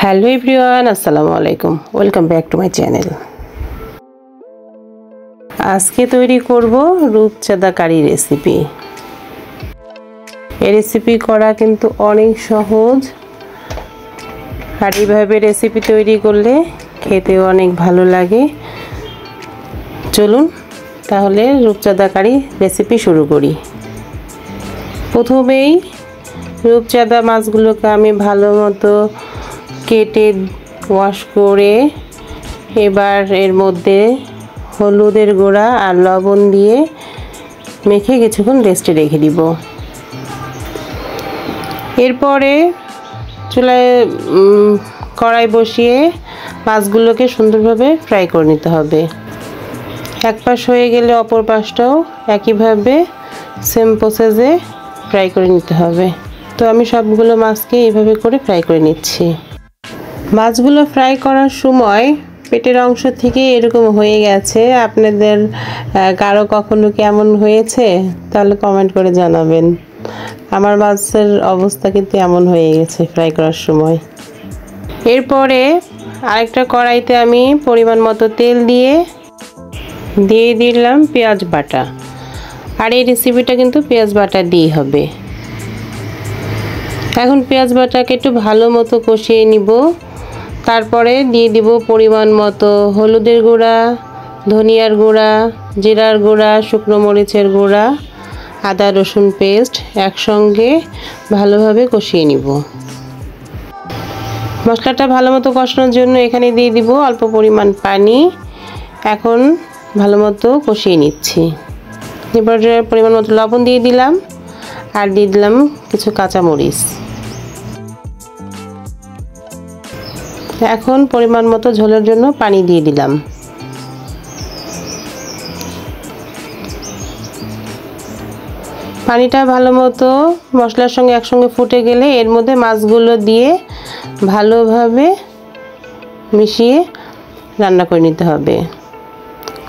Hello everyone, আসসালামু আলাইকুম। Welcome back to my channel. আজকে তৈরি করব রূপচাঁদা কারি রেসিপি। এই রেসিপি করা কিন্তু অনেক সহজ, আর এইভাবে রেসিপি তৈরি করলে খেতেও অনেক ভালো লাগে। চলুন তাহলে রূপচাঁদা কারি রেসিপি শুরু করি। প্রথমেই রূপচাঁদা মাছগুলোকে আমি ভালো মতো কেটে ওয়াশ করে এবার এর মধ্যে হলুদের গুঁড়া আর লবণ দিয়ে মেখে কিছুক্ষণ রেস্টে রেখে দিব। এরপরে চুলায় কড়াই বসিয়ে মাছগুলোকে সুন্দরভাবে ফ্রাই করে নিতে হবে। এক পাশ হয়ে গেলে অপর পাশটাও একইভাবে সেম প্রসেসে ফ্রাই করে নিতে হবে। তো আমি সবগুলো মাছকে এইভাবে করে ফ্রাই করে নিচ্ছি। মাছগুলো ফ্রাই করার সময় পেটের অংশ থেকে এরকম হয়ে গেছে, আপনাদের কারো কখনো কেমন হয়েছে তাহলে কমেন্ট করে জানাবেন। আমার মাছের অবস্থা কিন্তু এমন হয়ে গেছে ফ্রাই করার সময়। এরপরে আরেকটা কড়াইতে আমি পরিমাণ মতো তেল দিয়ে দিলাম পেঁয়াজ বাটা। আর এই রেসিপিটা কিন্তু পেঁয়াজ বাটা দিয়েই হবে। এখন পেঁয়াজ বাটাকে একটু ভালো মতো কষিয়ে নিব। তারপরে দিয়ে দিব পরিমাণ মতো হলুদের গুঁড়া, ধনিয়ার গুঁড়া, জিরার গুঁড়া, শুকনো মরিচের গুঁড়া, আদা রসুন পেস্ট একসঙ্গে ভালোভাবে কষিয়ে নিব। মশলাটা ভালো মতো কষানোর জন্য এখানে দিয়ে দিব অল্প পরিমাণ পানি। এখন ভালো মতো কষিয়ে নিচ্ছি। এবার পরিমাণ মতো লবণ দিয়ে দিলাম আর দিয়ে দিলাম কিছু কাঁচামরিচ। এখন পরিমাণ মতো ঝোলের জন্য পানি দিয়ে দিলাম। পানিটা ভালো মতো মশলার সঙ্গে একসঙ্গে ফুটে গেলে এর মধ্যে মাছগুলো দিয়ে ভালোভাবে মিশিয়ে রান্না করে নিতে হবে।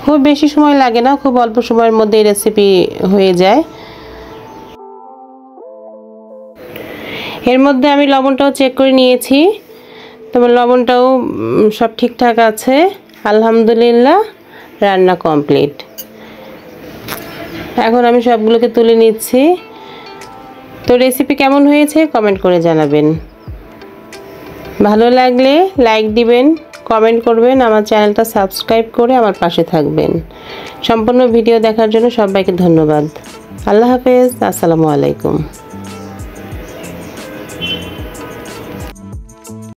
খুব বেশি সময় লাগে না, খুব অল্প সময়ের মধ্যে এই রেসিপি হয়ে যায়। এর মধ্যে আমি লবণটাও চেক করে নিয়েছি, তবে লবণটাও সব ঠিকঠাক আছে। আলহামদুলিল্লাহ, রান্না কমপ্লিট। এখন আমি সবগুলোকে তুলে নিচ্ছি। তো রেসিপি কেমন হয়েছে কমেন্ট করে জানাবেন। ভালো লাগলে লাইক দিবেন, কমেন্ট করবেন, আমার চ্যানেলটা সাবস্ক্রাইব করে আমার পাশে থাকবেন। সম্পূর্ণ ভিডিও দেখার জন্য সবাইকে ধন্যবাদ। আল্লাহ হাফেজ, আসসালামু আলাইকুম।